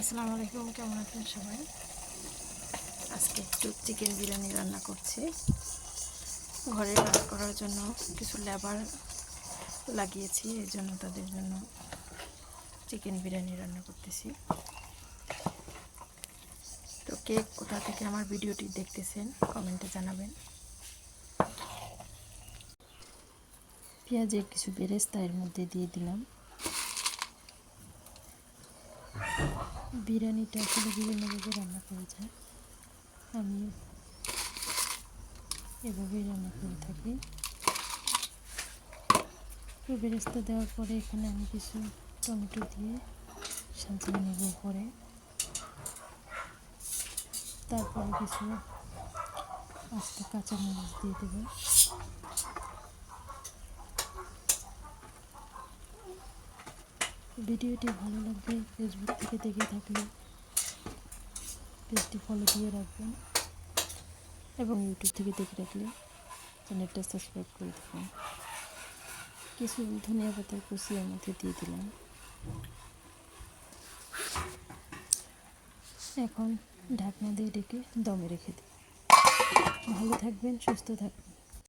আসসালামু আলাইকুম, কেমন আছেন সবাই? আজকে একটু চিকেন বিরিয়ানি রান্না করছি। ঘরে কাজ করার জন্য কিছু লেবার লাগিয়েছি, এই জন্য তাদের জন্য চিকেন বিরিয়ানি রান্না করতেছি। তো কে কোথা থেকে আমার ভিডিওটি দেখতেছেন কমেন্টে জানাবেন। পেঁয়াজের কিছু বেরেস্তা এর মধ্যে দিয়ে দিলাম। বিরিয়ানিটা আসলে বিভিন্নভাবে রান্না করা যায়, আমি এভাবেই রান্না করে থাকি। তো বেরেস্তা দেওয়ার পরে এখানে আমি কিছু টমেটো দিয়ে সাজিয়ে নেব উপরে, তারপরে কিছু আস্ত কাঁচামরিচ দিয়ে দেব। ভিডিওটি ভালো লাগবে ফেসবুক থেকে দেখে থাকলে পেজটি ফলো দিয়ে রাখবেন এবং ইউটিউব থেকে দেখে রাখলে চ্যানেলটা সাবস্ক্রাইব করে দেবেন। কিছু ধনিয়া পাতার কুচি এর মধ্যে দিয়ে দিলাম। এখন ঢাকনা দিয়ে ঢেকে দমে রেখে দিই। ভালো থাকবেন, সুস্থ থাকবেন।